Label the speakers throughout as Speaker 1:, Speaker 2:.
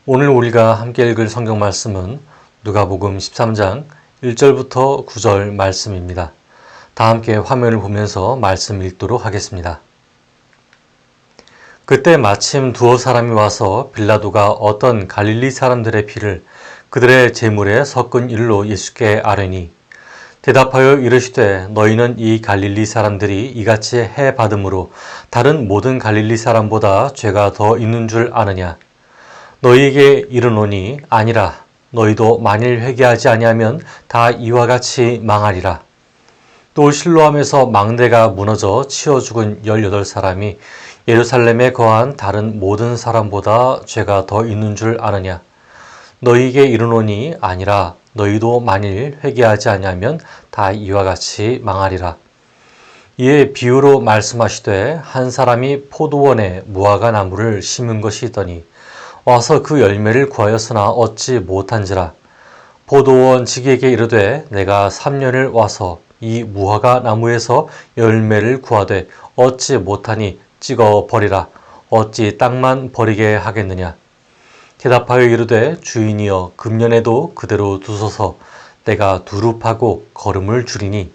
Speaker 1: 오늘 우리가 함께 읽을 성경 말씀은 누가복음 13장 1절부터 9절 말씀입니다. 다 함께 화면을 보면서 말씀 읽도록 하겠습니다. 그때 마침 두어 사람이 와서 빌라도가 어떤 갈릴리 사람들의 피를 그들의 제물에 섞은 일로 예수께 아뢰니, 대답하여 이르시되 너희는 이 갈릴리 사람들이 이같이 해 받음으로 다른 모든 갈릴리 사람보다 죄가 더 있는 줄 아느냐? 너희에게 이르노니 아니라. 너희도 만일 회개하지 아니하면 다 이와 같이 망하리라. 또 실로암에서 망대가 무너져 치어 죽은 18사람이 예루살렘에 거한 다른 모든 사람보다 죄가 더 있는 줄 아느냐? 너희에게 이르노니 아니라. 너희도 만일 회개하지 아니하면 다 이와 같이 망하리라. 이에 비유로 말씀하시되 한 사람이 포도원에 무화과 나무를 심은 것이 있더니 와서 그 열매를 구하였으나 얻지 못한지라. 포도원 지기에게 이르되 내가 3년을 와서 이 무화과 나무에서 열매를 구하되 얻지 못하니 찍어 버리라. 어찌 땅만 버리게 하겠느냐? 대답하여 이르되 주인이여 금년에도 그대로 두소서. 내가 두릅하고 거름을 줄이니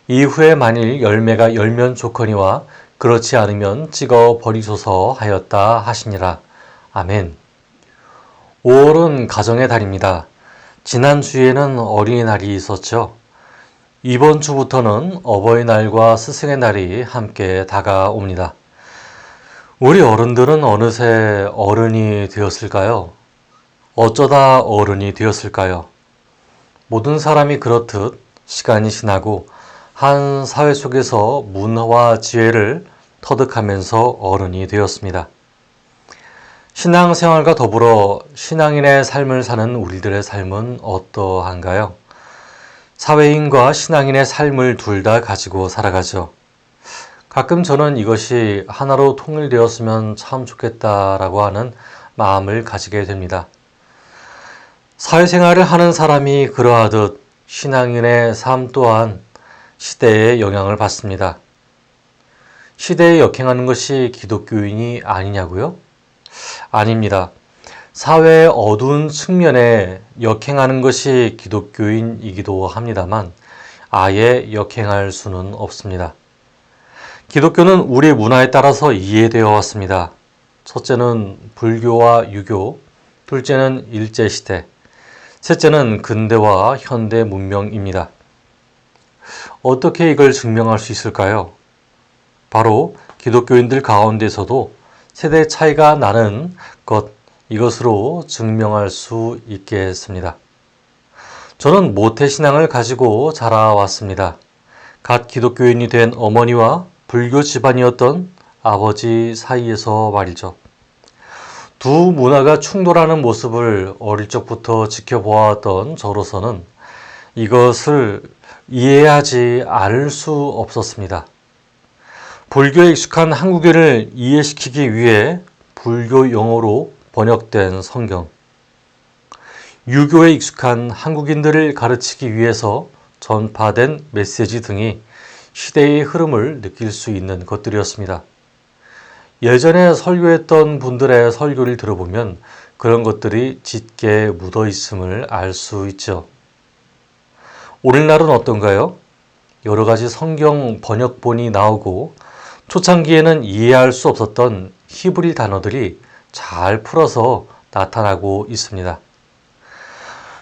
Speaker 1: 이후에 만일 열매가 열면 좋거니와 그렇지 않으면 찍어 버리소서 하였다 하시니라. 아멘. 5월은 가정의 달입니다. 지난주에는 어린이날이 있었죠. 이번 주부터는 어버이날과 스승의 날이 함께 다가옵니다. 우리 어른들은 어느새 어른이 되었을까요? 어쩌다 어른이 되었을까요? 모든 사람이 그렇듯 시간이 지나고 한 사회 속에서 문화와 지혜를 터득하면서 어른이 되었습니다. 신앙생활과 더불어 신앙인의 삶을 사는 우리들의 삶은 어떠한가요? 사회인과 신앙인의 삶을 둘 다 가지고 살아가죠. 가끔 저는 이것이 하나로 통일되었으면 참 좋겠다라고 하는 마음을 가지게 됩니다. 사회생활을 하는 사람이 그러하듯 신앙인의 삶 또한 시대에 영향을 받습니다. 시대에 역행하는 것이 기독교인이 아니냐고요? 아닙니다. 사회의 어두운 측면에 역행하는 것이 기독교인이기도 합니다만 아예 역행할 수는 없습니다. 기독교는 우리 문화에 따라서 이해되어 왔습니다. 첫째는 불교와 유교, 둘째는 일제시대, 셋째는 근대와 현대 문명입니다. 어떻게 이걸 증명할 수 있을까요? 바로 기독교인들 가운데서도 세대 차이가 나는 것, 이것으로 증명할 수 있겠습니다. 저는 모태신앙을 가지고 자라왔습니다. 갓 기독교인이 된 어머니와 불교 집안이었던 아버지 사이에서 말이죠. 두 문화가 충돌하는 모습을 어릴 적부터 지켜보았던 저로서는 이것을 이해하지 않을 수 없었습니다. 불교에 익숙한 한국인을 이해시키기 위해 불교 용어로 번역된 성경, 유교에 익숙한 한국인들을 가르치기 위해서 전파된 메시지 등이 시대의 흐름을 느낄 수 있는 것들이었습니다. 예전에 설교했던 분들의 설교를 들어보면 그런 것들이 짙게 묻어 있음을 알 수 있죠. 오늘날은 어떤가요? 여러 가지 성경 번역본이 나오고 초창기에는 이해할 수 없었던 히브리 단어들이 잘 풀어서 나타나고 있습니다.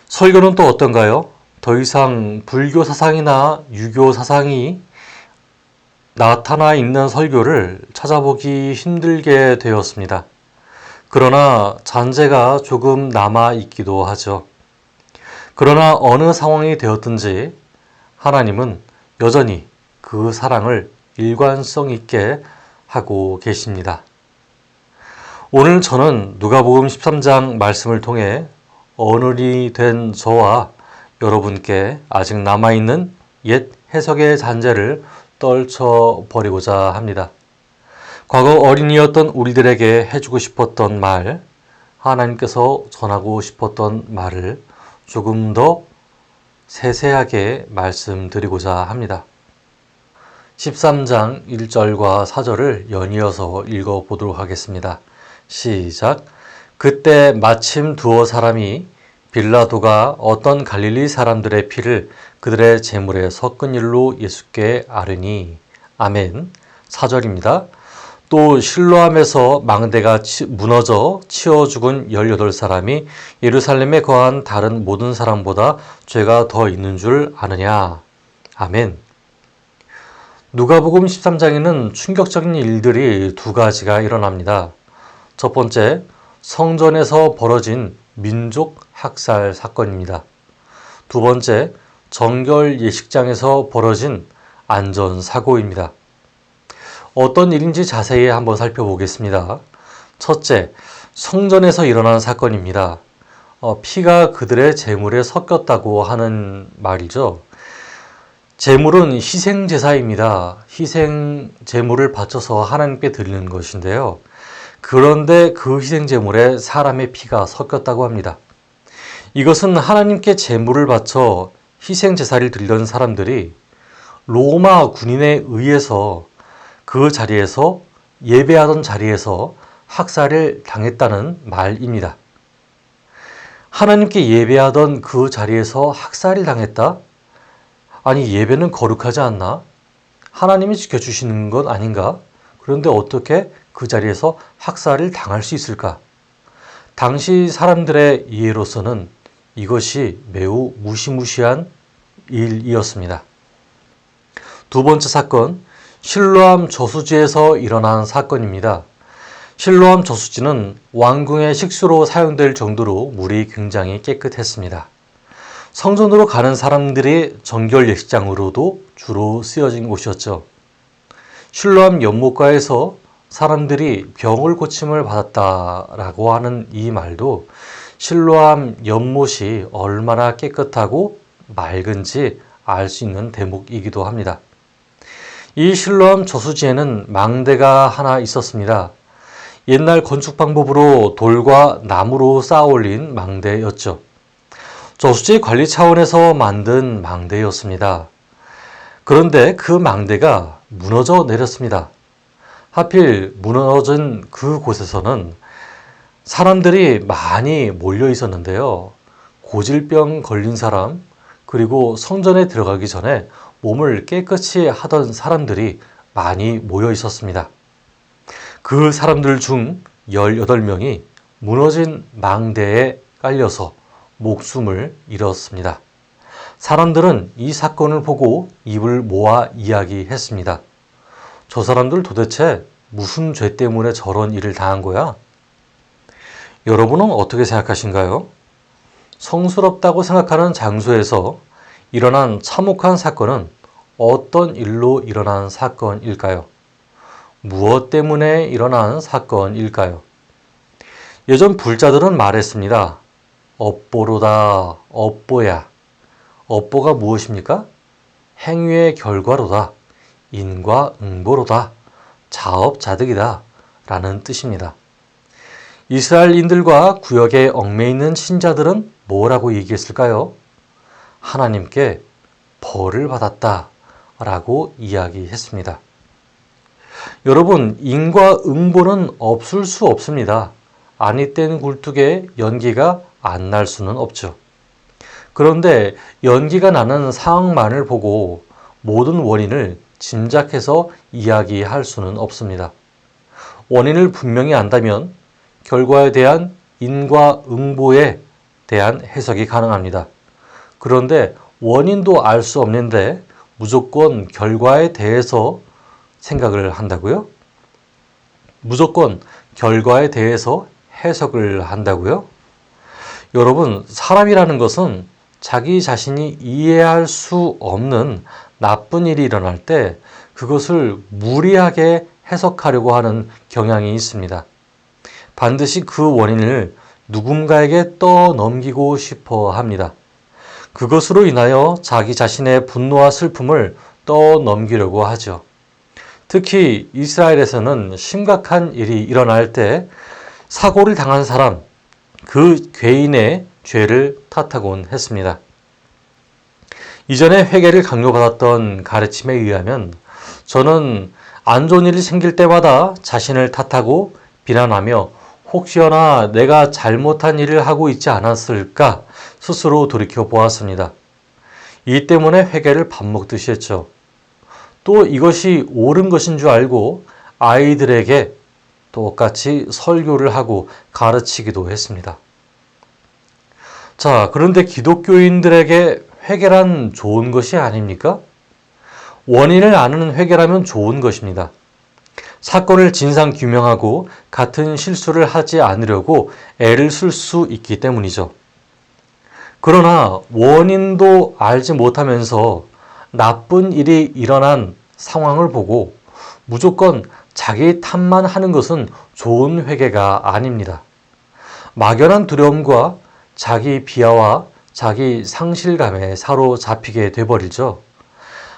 Speaker 1: 설교는 또 어떤가요? 더 이상 불교 사상이나 유교 사상이 나타나 있는 설교를 찾아보기 힘들게 되었습니다. 그러나 잔재가 조금 남아 있기도 하죠. 그러나 어느 상황이 되었든지 하나님은 여전히 그 사랑을 일관성 있게 하고 계십니다. 오늘 저는 누가복음 13장 말씀을 통해 어른이 된 저와 여러분께 아직 남아있는 옛 해석의 잔재를 떨쳐버리고자 합니다. 과거 어린이였던 우리들에게 해주고 싶었던 말, 하나님께서 전하고 싶었던 말을 조금 더 세세하게 말씀드리고자 합니다. 13장 1절과 4절을 연이어서 읽어보도록 하겠습니다. 시작. 그때 마침 두어 사람이 빌라도가 어떤 갈릴리 사람들의 피를 그들의 제물에 섞은 일로 예수께 아뢰니. 아멘. 4절입니다. 또 실로암에서 망대가 무너져 치어 죽은 18사람이 예루살렘에 거한 다른 모든 사람보다 죄가 더 있는 줄 아느냐. 아멘. 누가복음 13장에는 충격적인 일들이 두 가지가 일어납니다. 첫 번째, 성전에서 벌어진 민족 학살 사건입니다. 두 번째, 정결 예식장에서 벌어진 안전사고입니다. 어떤 일인지 자세히 한번 살펴보겠습니다. 첫째, 성전에서 일어난 사건입니다. 피가 그들의 제물에 섞였다고 하는 말이죠. 제물은 희생제사입니다. 희생 제물을 바쳐서 하나님께 드리는 것인데요. 그런데 그 희생제물에 사람의 피가 섞였다고 합니다. 이것은 하나님께 제물을 바쳐 희생제사를 드리던 사람들이 로마 군인에 의해서 그 자리에서 예배하던 자리에서 학살을 당했다는 말입니다. 하나님께 예배하던 그 자리에서 학살을 당했다? 아니, 예배는 거룩하지 않나? 하나님이 지켜주시는 것 아닌가? 그런데 어떻게 그 자리에서 학살을 당할 수 있을까? 당시 사람들의 이해로서는 이것이 매우 무시무시한 일이었습니다. 두 번째 사건, 실로암 저수지에서 일어난 사건입니다. 실로암 저수지는 왕궁의 식수로 사용될 정도로 물이 굉장히 깨끗했습니다. 성전으로 가는 사람들이 정결 예식장으로도 주로 쓰여진 곳이었죠. 실로암 연못가에서 사람들이 병을 고침을 받았다라고 하는 이 말도 실로암 연못이 얼마나 깨끗하고 맑은지 알 수 있는 대목이기도 합니다. 이 실로암 저수지에는 망대가 하나 있었습니다. 옛날 건축 방법으로 돌과 나무로 쌓아 올린 망대였죠. 저수지 관리 차원에서 만든 망대였습니다. 그런데 그 망대가 무너져 내렸습니다. 하필 무너진 그곳에서는 사람들이 많이 몰려 있었는데요. 고질병 걸린 사람, 그리고 성전에 들어가기 전에 몸을 깨끗이 하던 사람들이 많이 모여 있었습니다. 그 사람들 중 18명이 무너진 망대에 깔려서 목숨을 잃었습니다. 사람들은 이 사건을 보고 입을 모아 이야기했습니다. 저 사람들 도대체 무슨 죄 때문에 저런 일을 당한 거야? 여러분은 어떻게 생각하신가요? 성스럽다고 생각하는 장소에서 일어난 참혹한 사건은 어떤 일로 일어난 사건일까요? 무엇 때문에 일어난 사건일까요? 예전 불자들은 말했습니다. 업보로다, 업보야. 업보가 무엇입니까? 행위의 결과로다, 인과응보로다, 자업자득이다 라는 뜻입니다. 이스라엘인들과 구역에 얽매이는 신자들은 뭐라고 얘기했을까요? 하나님께 벌을 받았다 라고 이야기했습니다. 여러분, 인과응보는 없을 수 없습니다. 아니 땐 굴뚝에 연기가 안 날 수는 없죠. 그런데 연기가 나는 상황만을 보고 모든 원인을 짐작해서 이야기할 수는 없습니다. 원인을 분명히 안다면 결과에 대한 인과응보에 대한 해석이 가능합니다. 그런데 원인도 알 수 없는데 무조건 결과에 대해서 생각을 한다고요? 무조건 결과에 대해서 해석을 한다고요? 여러분, 사람이라는 것은 자기 자신이 이해할 수 없는 나쁜 일이 일어날 때 그것을 무리하게 해석하려고 하는 경향이 있습니다. 반드시 그 원인을 누군가에게 떠넘기고 싶어 합니다. 그것으로 인하여 자기 자신의 분노와 슬픔을 떠넘기려고 하죠. 특히 이스라엘에서는 심각한 일이 일어날 때 사고를 당한 사람, 그 죄인의 죄를 탓하곤 했습니다. 이전에 회개를 강요받았던 가르침에 의하면 저는 안 좋은 일이 생길 때마다 자신을 탓하고 비난하며 혹시나 내가 잘못한 일을 하고 있지 않았을까 스스로 돌이켜 보았습니다. 이 때문에 회개를 밥 먹듯이 했죠. 또 이것이 옳은 것인 줄 알고 아이들에게 똑같이 설교를 하고 가르치기도 했습니다. 자, 그런데 기독교인들에게 회개란 좋은 것이 아닙니까? 원인을 아는 회개라면 좋은 것입니다. 사건을 진상 규명하고 같은 실수를 하지 않으려고 애를 쓸 수 있기 때문이죠. 그러나 원인도 알지 못하면서 나쁜 일이 일어난 상황을 보고 무조건 자기 탓만 하는 것은 좋은 회개가 아닙니다. 막연한 두려움과 자기 비하와 자기 상실감에 사로잡히게 돼버리죠.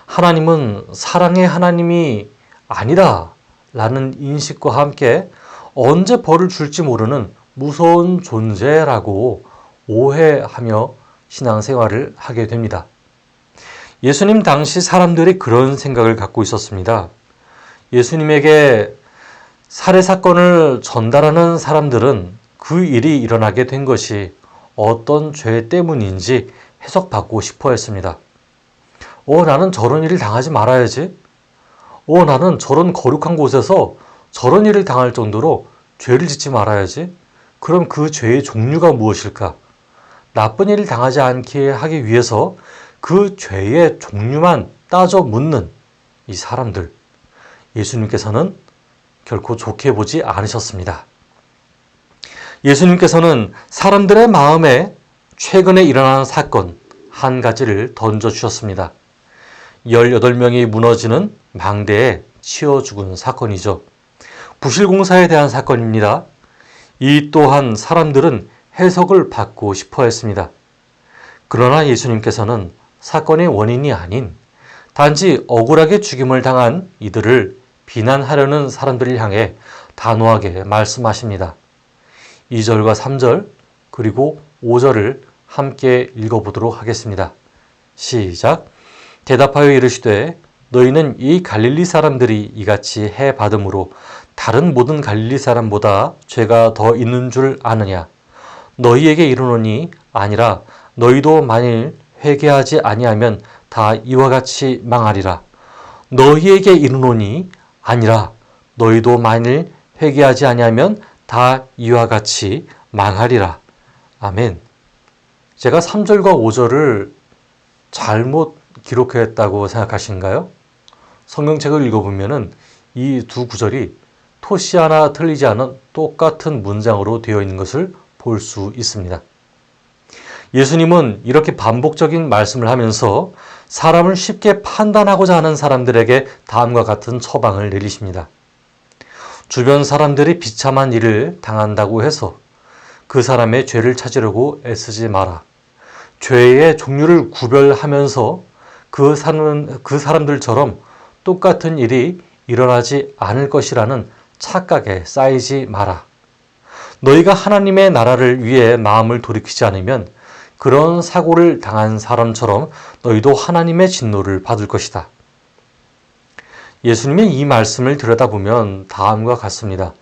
Speaker 1: 하나님은 사랑의 하나님이 아니다 라는 인식과 함께 언제 벌을 줄지 모르는 무서운 존재라고 오해하며 신앙생활을 하게 됩니다. 예수님 당시 사람들이 그런 생각을 갖고 있었습니다. 예수님에게 살해 사건을 전달하는 사람들은 그 일이 일어나게 된 것이 어떤 죄 때문인지 해석받고 싶어 했습니다. 나는 저런 일을 당하지 말아야지. 나는 저런 거룩한 곳에서 저런 일을 당할 정도로 죄를 짓지 말아야지. 그럼 그 죄의 종류가 무엇일까? 나쁜 일을 당하지 않게 하기 위해서 그 죄의 종류만 따져 묻는 이 사람들. 예수님께서는 결코 좋게 보지 않으셨습니다. 예수님께서는 사람들의 마음에 최근에 일어난 사건 한 가지를 던져주셨습니다. 18명이 무너지는 망대에 치여 죽은 사건이죠. 부실공사에 대한 사건입니다. 이 또한 사람들은 해석을 받고 싶어 했습니다. 그러나 예수님께서는 사건의 원인이 아닌 단지 억울하게 죽임을 당한 이들을 비난하려는 사람들을 향해 단호하게 말씀하십니다. 2절과 3절 그리고 5절을 함께 읽어보도록 하겠습니다. 시작. 대답하여 이르시되 너희는 이 갈릴리 사람들이 이같이 해 받음으로 다른 모든 갈릴리 사람보다 죄가 더 있는 줄 아느냐? 너희에게 이르노니 아니라 너희도 만일 회개하지 아니하면 다 이와 같이 망하리라. 너희에게 이르노니 아니라 너희도 만일 회개하지 아니하면 다 이와 같이 망하리라. 아멘. 제가 3절과 5절을 잘못 기록했다고 생각하신가요? 성경책을 읽어보면 이 두 구절이 토시 하나 틀리지 않은 똑같은 문장으로 되어 있는 것을 볼 수 있습니다. 예수님은 이렇게 반복적인 말씀을 하면서 사람을 쉽게 판단하고자 하는 사람들에게 다음과 같은 처방을 내리십니다. 주변 사람들이 비참한 일을 당한다고 해서 그 사람의 죄를 찾으려고 애쓰지 마라. 죄의 종류를 구별하면서 그 사람들처럼 똑같은 일이 일어나지 않을 것이라는 착각에 쌓이지 마라. 너희가 하나님의 나라를 위해 마음을 돌이키지 않으면 그런 사고를 당한 사람처럼 너희도 하나님의 진노를 받을 것이다. 예수님의 이 말씀을 들여다보면 다음과 같습니다.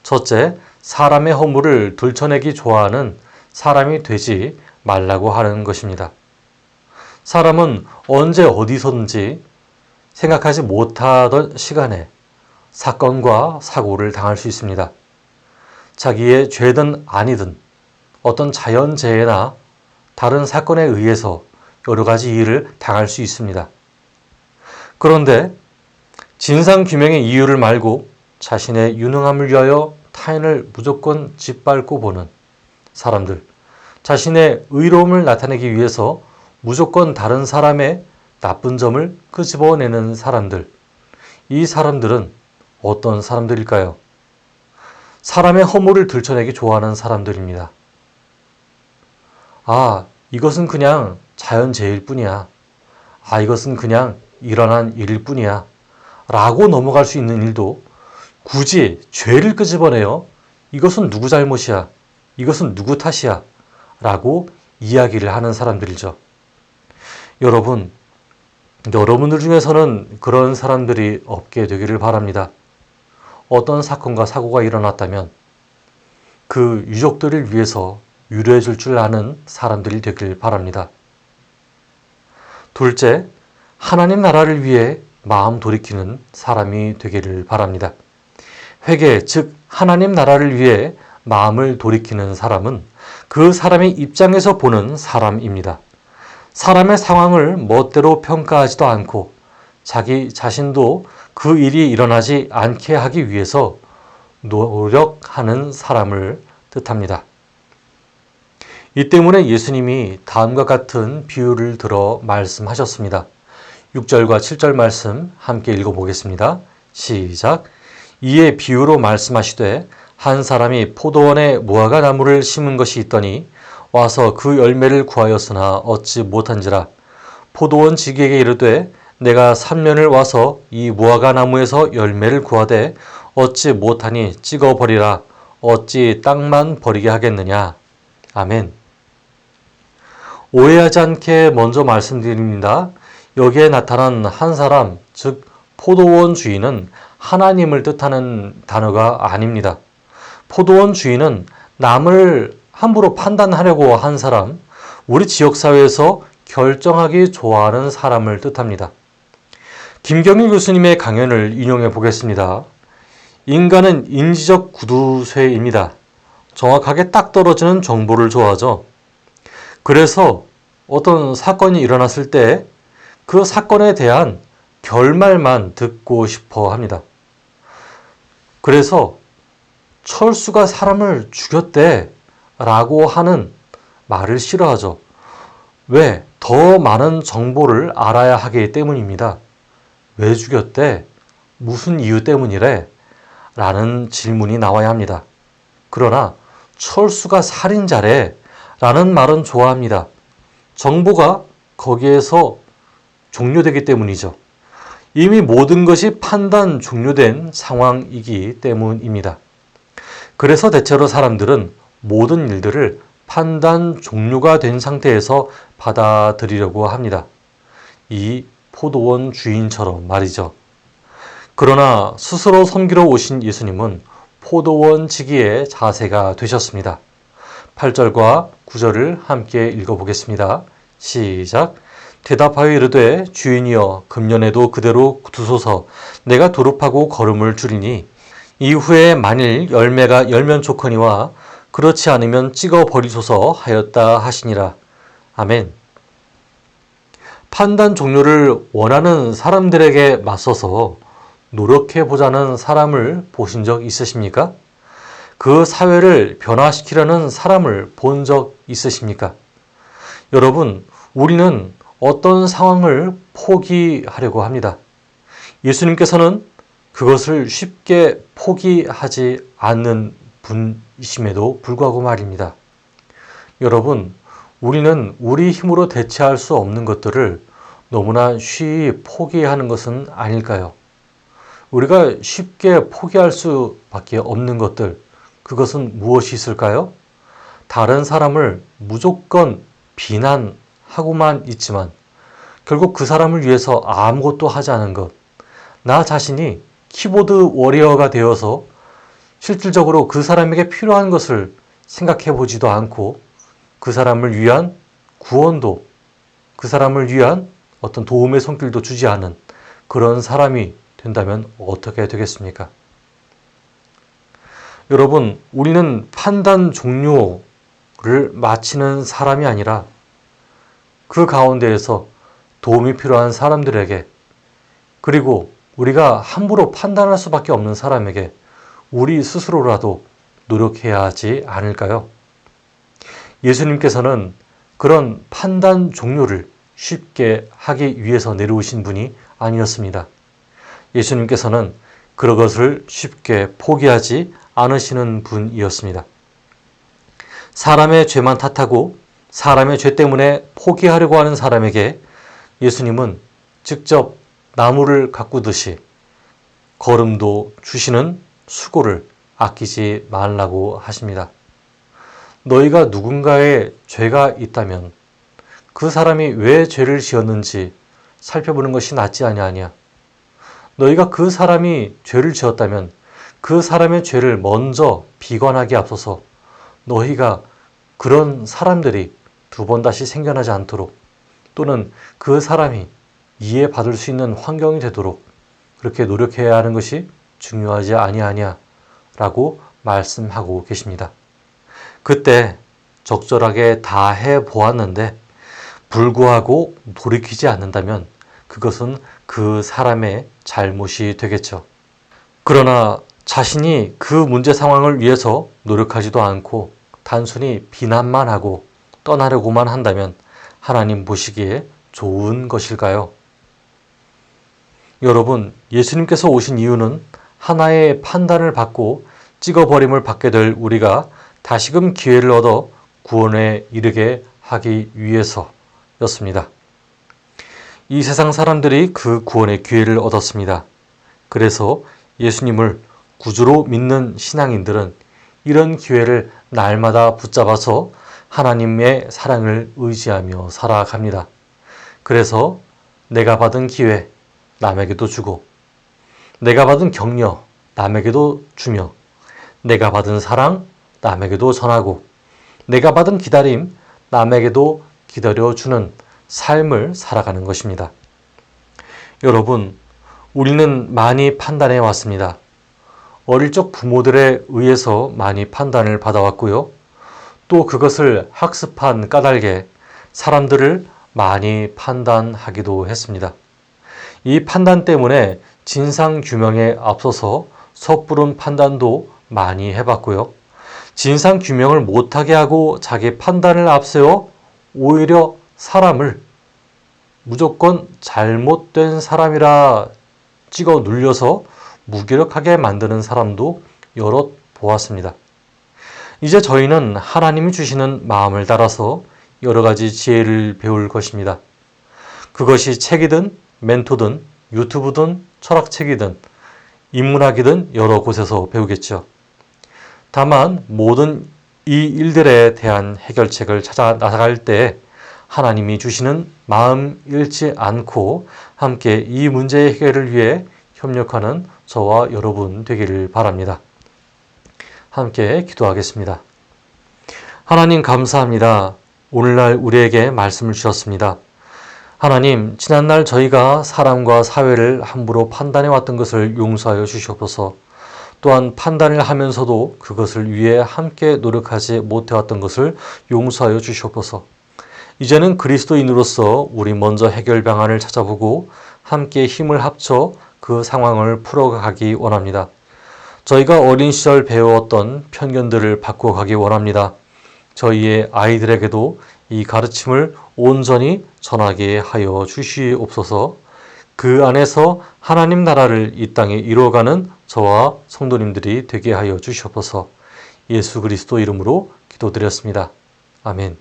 Speaker 1: 첫째, 사람의 허물을 들춰내기 좋아하는 사람이 되지 말라고 하는 것입니다. 사람은 언제 어디서든지 생각하지 못하던 시간에 사건과 사고를 당할 수 있습니다. 자기의 죄든 아니든 어떤 자연재해나 다른 사건에 의해서 여러 가지 일을 당할 수 있습니다. 그런데 진상규명의 이유를 말고 자신의 유능함을 위하여 타인을 무조건 짓밟고 보는 사람들, 자신의 의로움을 나타내기 위해서 무조건 다른 사람의 나쁜 점을 끄집어내는 사람들, 이 사람들은 어떤 사람들일까요? 사람의 허물을 들춰내기 좋아하는 사람들입니다. 이것은 그냥 자연재해일 뿐이야. 이것은 그냥 일어난 일일 뿐이야. 라고 넘어갈 수 있는 일도 굳이 죄를 끄집어내요. 이것은 누구 잘못이야. 이것은 누구 탓이야. 라고 이야기를 하는 사람들이죠. 여러분들 중에서는 그런 사람들이 없게 되기를 바랍니다. 어떤 사건과 사고가 일어났다면 그 유족들을 위해서 위로해 줄 줄 아는 사람들이 되길 바랍니다. 둘째, 하나님 나라를 위해 마음 돌이키는 사람이 되기를 바랍니다. 회개, 즉 하나님 나라를 위해 마음을 돌이키는 사람은 그 사람의 입장에서 보는 사람입니다. 사람의 상황을 멋대로 평가하지도 않고 자기 자신도 그 일이 일어나지 않게 하기 위해서 노력하는 사람을 뜻합니다. 이 때문에 예수님이 다음과 같은 비유를 들어 말씀하셨습니다. 6절과 7절 말씀 함께 읽어보겠습니다. 시작. 이에 비유로 말씀하시되 한 사람이 포도원에 무화과 나무를 심은 것이 있더니 와서 그 열매를 구하였으나 얻지 못한지라. 포도원 지기에게 이르되 내가 3년을 와서 이 무화과 나무에서 열매를 구하되 얻지 못하니 찍어버리라. 어찌 땅만 버리게 하겠느냐. 아멘. 오해하지 않게 먼저 말씀드립니다. 여기에 나타난 한 사람, 즉 포도원 주인은 하나님을 뜻하는 단어가 아닙니다. 포도원 주인은 남을 함부로 판단하려고 한 사람, 우리 지역사회에서 결정하기 좋아하는 사람을 뜻합니다. 김경일 교수님의 강연을 인용해 보겠습니다. 인간은 인지적 구두쇠입니다. 정확하게 딱 떨어지는 정보를 좋아하죠. 그래서 어떤 사건이 일어났을 때 그 사건에 대한 결말만 듣고 싶어 합니다. 그래서 철수가 사람을 죽였대 라고 하는 말을 싫어하죠. 왜? 더 많은 정보를 알아야 하기 때문입니다. 왜 죽였대? 무슨 이유 때문이래? 라는 질문이 나와야 합니다. 그러나 철수가 살인자래 라는 말은 좋아합니다. 정보가 거기에서 종료되기 때문이죠. 이미 모든 것이 판단 종료된 상황이기 때문입니다. 그래서 대체로 사람들은 모든 일들을 판단 종료가 된 상태에서 받아들이려고 합니다. 이 포도원 주인처럼 말이죠. 그러나 스스로 섬기러 오신 예수님은 포도원 지기의 자세가 되셨습니다. 8절과 9절을 함께 읽어보겠습니다. 시작. 대답하여 이르되 주인이여 금년에도 그대로 두소서. 내가 도릅하고 걸음을 줄이니 이후에 만일 열매가 열면 좋거니와 그렇지 않으면 찍어 버리소서 하였다 하시니라. 아멘. 판단 종료를 원하는 사람들에게 맞서서 노력해보자는 사람을 보신 적 있으십니까? 그 사회를 변화시키려는 사람을 본 적 있으십니까? 여러분, 우리는 어떤 상황을 포기하려고 합니다. 예수님께서는 그것을 쉽게 포기하지 않는 분이심에도 불구하고 말입니다. 여러분, 우리는 우리 힘으로 대체할 수 없는 것들을 너무나 쉬이 포기하는 것은 아닐까요? 우리가 쉽게 포기할 수밖에 없는 것들, 그것은 무엇이 있을까요? 다른 사람을 무조건 비난하고만 있지만 결국 그 사람을 위해서 아무것도 하지 않은 것, 나 자신이 키보드 워리어가 되어서 실질적으로 그 사람에게 필요한 것을 생각해 보지도 않고 그 사람을 위한 구원도, 그 사람을 위한 어떤 도움의 손길도 주지 않은 그런 사람이 된다면 어떻게 되겠습니까? 여러분, 우리는 판단 종료를 마치는 사람이 아니라 그 가운데에서 도움이 필요한 사람들에게, 그리고 우리가 함부로 판단할 수밖에 없는 사람에게 우리 스스로라도 노력해야 하지 않을까요? 예수님께서는 그런 판단 종료를 쉽게 하기 위해서 내려오신 분이 아니었습니다. 예수님께서는 그런 것을 쉽게 포기하지 않으시는 분이었습니다. 사람의 죄만 탓하고 사람의 죄 때문에 포기하려고 하는 사람에게 예수님은 직접 나무를 가꾸듯이 걸음도 주시는 수고를 아끼지 말라고 하십니다. 너희가 누군가의 죄가 있다면 그 사람이 왜 죄를 지었는지 살펴보는 것이 낫지 아니하냐. 너희가 그 사람이 죄를 지었다면 그 사람의 죄를 먼저 비관하기 앞서서 너희가 그런 사람들이 두 번 다시 생겨나지 않도록 또는 그 사람이 이해받을 수 있는 환경이 되도록 그렇게 노력해야 하는 것이 중요하지 아니하냐 라고 말씀하고 계십니다. 그때 적절하게 다 해보았는데 불구하고 돌이키지 않는다면 그것은 그 사람의 잘못이 되겠죠. 그러나 자신이 그 문제 상황을 위해서 노력하지도 않고 단순히 비난만 하고 떠나려고만 한다면 하나님 보시기에 좋은 것일까요? 여러분, 예수님께서 오신 이유는 하나의 판단을 받고 찍어버림을 받게 될 우리가 다시금 기회를 얻어 구원에 이르게 하기 위해서였습니다. 이 세상 사람들이 그 구원의 기회를 얻었습니다. 그래서 예수님을 구주로 믿는 신앙인들은 이런 기회를 날마다 붙잡아서 하나님의 사랑을 의지하며 살아갑니다. 그래서 내가 받은 기회 남에게도 주고, 내가 받은 격려 남에게도 주며, 내가 받은 사랑 남에게도 전하고, 내가 받은 기다림 남에게도 기다려주는 삶을 살아가는 것입니다. 여러분, 우리는 많이 판단해 왔습니다. 어릴 적 부모들에 의해서 많이 판단을 받아왔고요. 또 그것을 학습한 까닭에 사람들을 많이 판단하기도 했습니다. 이 판단 때문에 진상규명에 앞서서 섣부른 판단도 많이 해봤고요. 진상규명을 못하게 하고 자기 판단을 앞세워 오히려 사람을 무조건 잘못된 사람이라 찍어 눌려서 무기력하게 만드는 사람도 여럿 보았습니다. 이제 저희는 하나님이 주시는 마음을 따라서 여러 가지 지혜를 배울 것입니다. 그것이 책이든 멘토든 유튜브든 철학책이든 인문학이든 여러 곳에서 배우겠죠. 다만 모든 이 일들에 대한 해결책을 찾아 나갈 때 하나님이 주시는 마음 잃지 않고 함께 이 문제의 해결을 위해 협력하는 저와 여러분 되기를 바랍니다. 함께 기도하겠습니다. 하나님 감사합니다. 오늘날 우리에게 말씀을 주셨습니다. 하나님, 지난날 저희가 사람과 사회를 함부로 판단해왔던 것을 용서하여 주시옵소서. 또한 판단을 하면서도 그것을 위해 함께 노력하지 못해왔던 것을 용서하여 주시옵소서. 이제는 그리스도인으로서 우리 먼저 해결 방안을 찾아보고 함께 힘을 합쳐 그 상황을 풀어가기 원합니다. 저희가 어린 시절 배워왔던 편견들을 바꿔가기 원합니다. 저희의 아이들에게도 이 가르침을 온전히 전하게 하여 주시옵소서. 그 안에서 하나님 나라를 이 땅에 이루어가는 저와 성도님들이 되게 하여 주시옵소서. 예수 그리스도 이름으로 기도드렸습니다. 아멘.